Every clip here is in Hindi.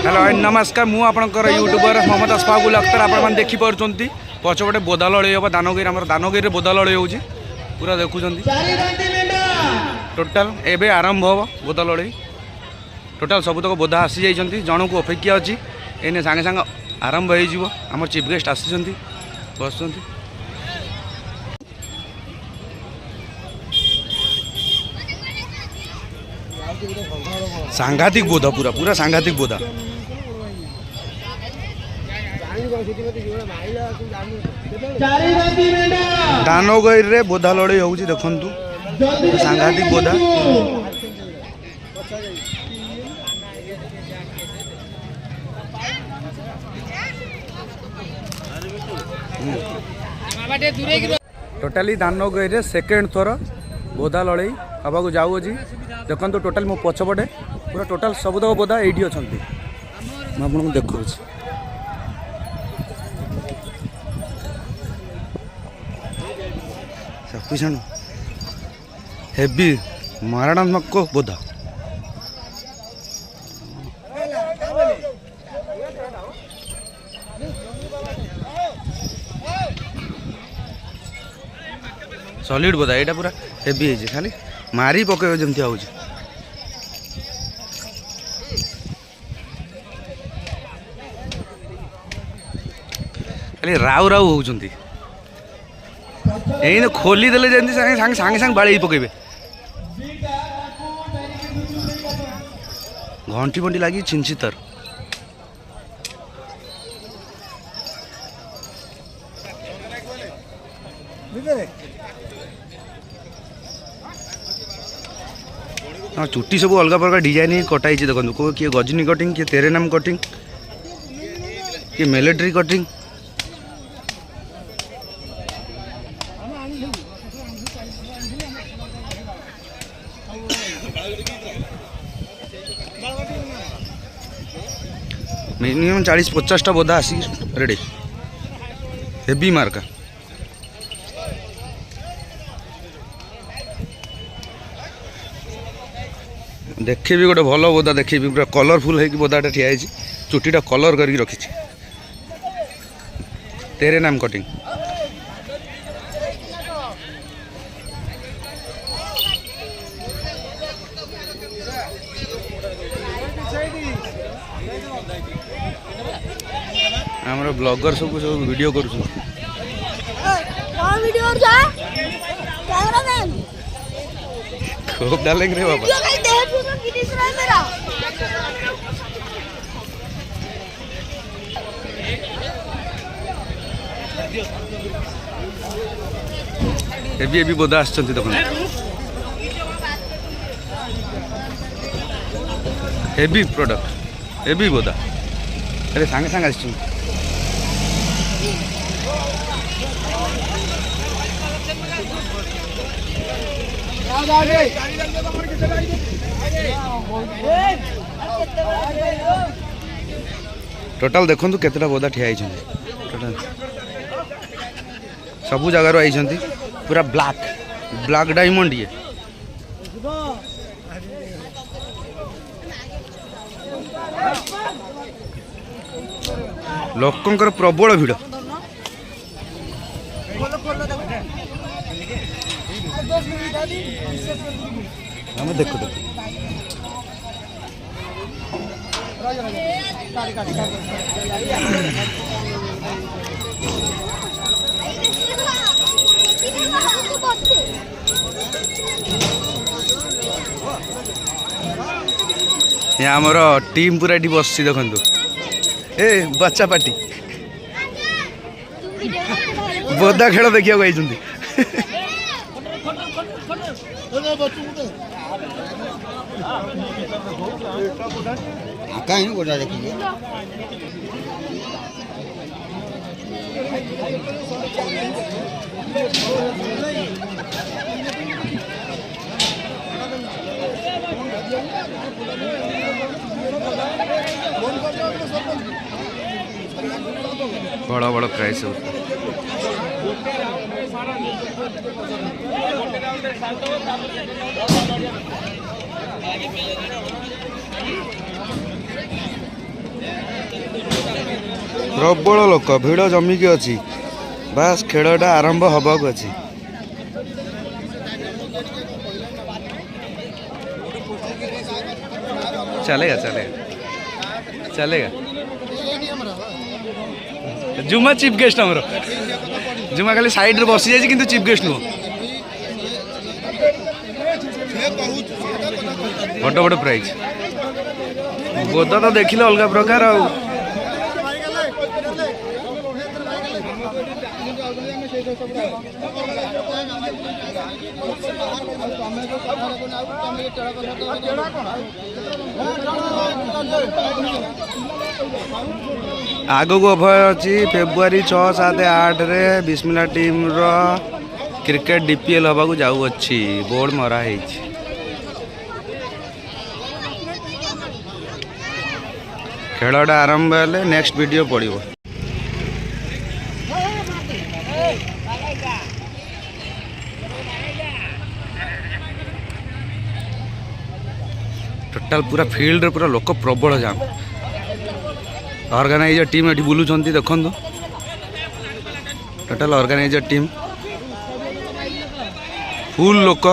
हेलो नमस्कार मु आपणकर यूट्यूबर मोहम्मद अशफाकुल अख्तर आपण देखिपे पछपटे बोदा लड़े हम दानगिरी आम दानगिरी बोदा लड़े हो पूरा देखुं टोटाल एवं आरंभ हम बोदा लड़े टोटाल सबुतक बोधा आसी जाइए जन को अपेक्षा अच्छी एने सांगे सांगे आरंभ हो आम चीफ गेस्ट आसी बस सांघातिक बोधा पूरा पूरा सांघातिक बोधा दानगैर रे बोधा लड़े हो देखु सांघातिक बोधा टोटाली दानगैर सेकेंड थर बोधा लड़े हवा जाऊँ देखो टोटाल मो पछपटे पूरा टोटाल सबुतक बोधा ये अच्छा मुझे देखा सफिशिएंट हेवी मारणात्मक बोधा सॉलिड बोधा यहाँ पूरा हेवी है खाली मारी पके जमती हो खाली राउ राउ होती यही खोली देले जमी सांगे सांगे सांगे सांगे बाड़ी पकेबे घंटी बंटी लगी छिंचितर हाँ चुट्टी सब अलग प्रकार डिजाइन कटाई देखो किए गजनी कटिंग किए तेरे नाम कटिंग किए मिलिट्री कटिंग मिनिमम 40-50 बोधा आसी रेडी हेवी मार्का देखे भी गोटे भल बोधा देखे पूरा कलरफुल है बोधाटा ठिया चुटीटा कलर करके रखी तेरे नाम कटिंग आमर ब्लॉगर सब वीडियो कर खूब डालेंगे रे बाबा एबी बोधा आछंती देखो हेवी प्रोडक्ट हेवी बोधा अरे सांगे सांगे आछंती टोटाल देखो केतटा बोधा ठिया टोटाल सबू जगार आई पूरा ब्लैक ब्लैक डायमंड ये लोकंकर प्रबल भिड़ आम देखो देखो यहाँ आमर टीम पूरा ये बस देखु ए बच्चा पार्टी बोधा खेल देखा आई कहीं बोला देखिए बड़ा बड़ा प्राइस है प्रबल लोक भिड़ जमिकी अच्छी बास खेलटा आरंभ हबाक अच्छी चलेगा चलेगा चलेगा जुमा चीफ गेस्ट हमरो जुमा खाली साइड रे बसी जाई किंतु चीफ गेस्ट नु बड़ बड़ प्राइज गोदा तो देखिले अलग प्रकार आ आगो को अभय अच्छी फेब्रुआरी 6, 7, 8 रे बिस्मिल्ला टीम रो क्रिकेट डीपीएल हवा को जाऊ अच्छी बोर्ड मरा है खेलटा आरंभ हेले नेक्स्ट वीडियो पड़ो टोटाल पूरा फील्ड पूरा लोक प्रबल जाम ऑर्गेनाइजर टीम ये बुलूं देखु टोटाल ऑर्गेनाइजर टीम फुल लोक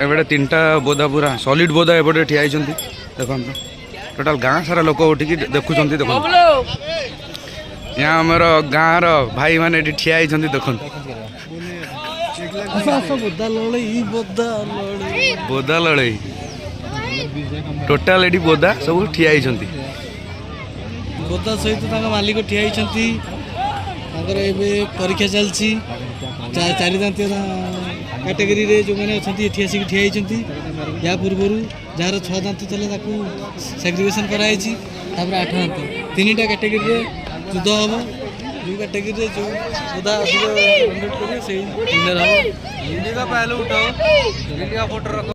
एबे 3टा बोधा पूरा सॉलिड बोधा एपटे ठिया देखो टोटाल गाँ सारा लोक उठिकी देखुं देखो यहाँ आमर गाँव भाई मैंने ठिया देखो बोधा लड़ई टोटाल ये बोधा सब ठिया बोधा सहित मालिक ठिया परीक्षा चलती 4 दांतिया कैटेगरी रे जो मैंने अच्छा ये आसिक ठिया या पूर्व जार 6 दांत चले सेग्रीगेशन कराई 8 दांत 3टा कैटेगरी युद्ध हम जो कैटेगरी जो बोधा अधिक